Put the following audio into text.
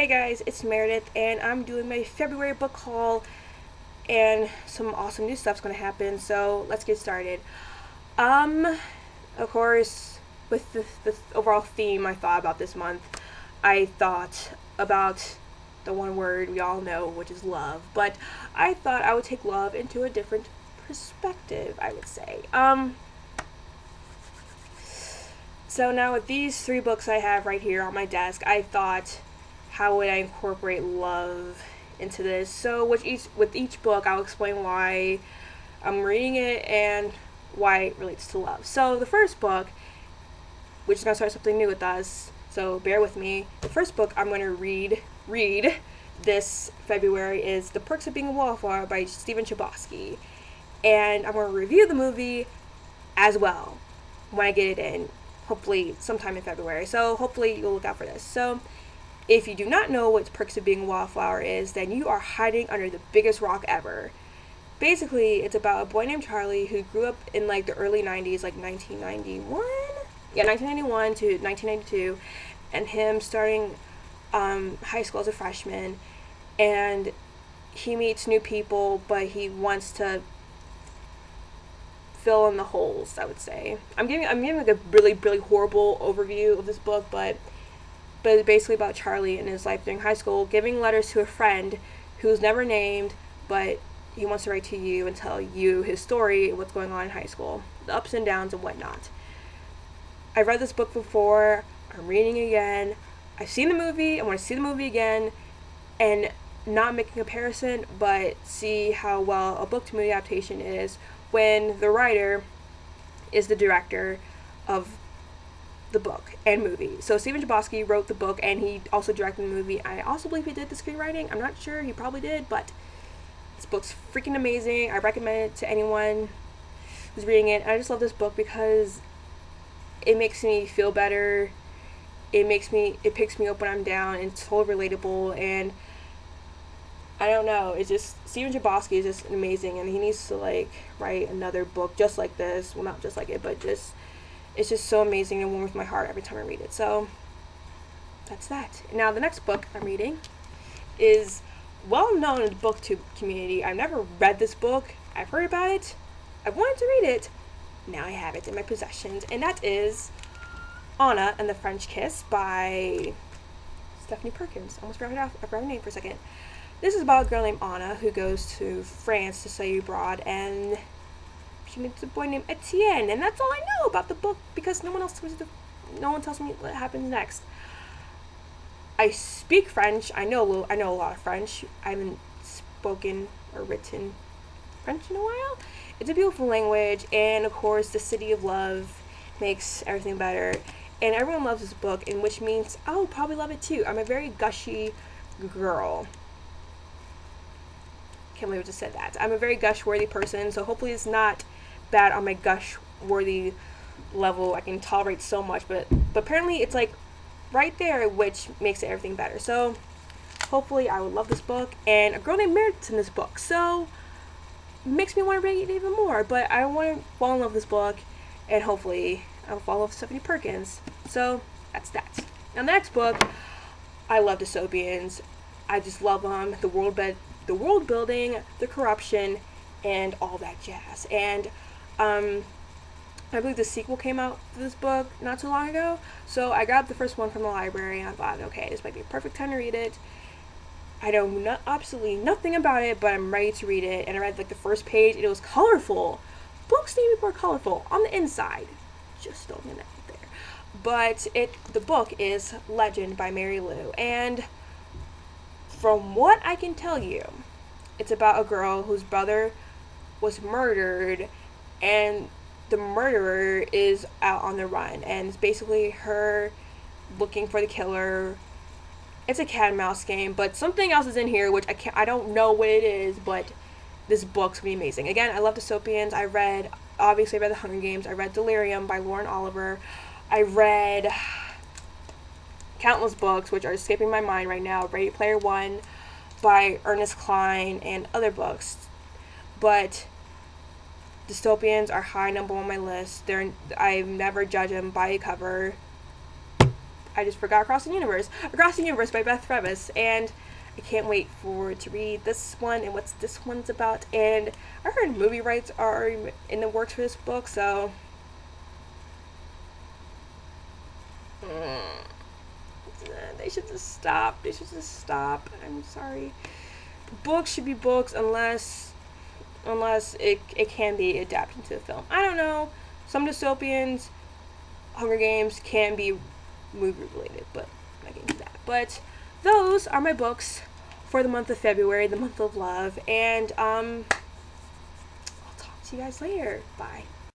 Hey guys, it's Meredith, and I'm doing my February book haul, and some awesome new stuff's gonna happen, so let's get started. Um, of course, with the overall theme I thought about this month, I thought about the one word we all know, which is love, but I thought I would take love into a different perspective, I would say. So now with these three books I have right here on my desk, I thought, how would I incorporate love into this? So with each book, I'll explain why I'm reading it and why it relates to love. So the first book, which is going to start something new with us, so bear with me. The first book I'm going to read this February is The Perks of Being a Wallflower by Stephan Chbosky. And I'm going to review the movie as well when I get it in, hopefully sometime in February. So hopefully you'll look out for this. So if you do not know what Perks of Being a Wallflower is, then you are hiding under the biggest rock ever. Basically, it's about a boy named Charlie who grew up in like the early 90s, like 1991? Yeah, 1991 to 1992, and him starting high school as a freshman, and he meets new people, but he wants to fill in the holes, I would say. I'm giving like a really, really horrible overview of this book, but it's basically about Charlie and his life during high school, giving letters to a friend who's never named, but he wants to write to you and tell you his story, what's going on in high school, the ups and downs and whatnot. I've read this book before, I'm reading it again, I've seen the movie, I want to see the movie again, and not make a comparison, but see how well a book to movie adaptation is when the writer is the director of the book and movie. So Stephan Chbosky wrote the book and he also directed the movie. I also believe he did the screenwriting. I'm not sure, he probably did, but this book's freaking amazing. I recommend it to anyone who's reading it. I just love this book because it makes me feel better. It picks me up when I'm down, and it's totally relatable, and I don't know, it's just, Stephan Chbosky is just amazing, and he needs to like write another book just like this. Well, not just like it, but just, it's just so amazing and warms my heart every time I read it. So that's that. Now the next book I'm reading is well known in the booktube community. I've never read this book. I've heard about it. I've wanted to read it. Now I have it in my possessions, and that is Anna and the French Kiss by Stephanie Perkins. Almost forgot her name for a second. This is about a girl named Anna who goes to France to study abroad, and she meets a boy named Etienne, and that's all I know about the book because no one tells me what happens next. I speak French. I know a lot of French. I haven't spoken or written French in a while. It's a beautiful language, and of course, the city of love makes everything better. And everyone loves this book, and which means I'll probably love it too. I'm a very gushy girl. Can't believe I just said that. I'm a very gush-worthy person, so hopefully it's not bad on my gush-worthy level. I can tolerate so much, but apparently it's like right there, which makes everything better. So hopefully I would love this book, and a girl named Meredith's in this book, so it makes me want to read it even more. But I want to fall in love with this book, and hopefully I'll fall in love with Stephanie Perkins. So that's that. Now the next book, I love dystopians. I just love them. The world building, the corruption, and all that jazz. And I believe the sequel came out for this book not too long ago, so I grabbed the first one from the library, and I thought, okay, this might be a perfect time to read it. I know absolutely nothing about it, but I'm ready to read it. And I read like the first page, and it was colorful. Books need to be more colorful on the inside. Just throwing it out there. But the book is Legend by Mary Lou, and from what I can tell you, it's about a girl whose brother was murdered, and the murderer is out on the run, and it's basically her looking for the killer. It's a cat and mouse game, but something else is in here which I don't know what it is, but this book's gonna be amazing. Again, I love dystopians. I read The Hunger Games. I read Delirium by Lauren Oliver. I read countless books which are escaping my mind right now. Ready Player One by Ernest Cline and other books. But dystopians are high number on my list. I never judge them by a cover. I just forgot Across the Universe. Across the Universe by Beth Revis, and I can't wait to read this one and what's this one's about. And I heard movie rights are in the works for this book, so they should just stop. They should just stop. I'm sorry. Books should be books unless it can be adapted into a film. I don't know. Some dystopians, Hunger Games can be movie related, but I'm not getting into that. But those are my books for the month of February, the month of love, and I'll talk to you guys later. Bye.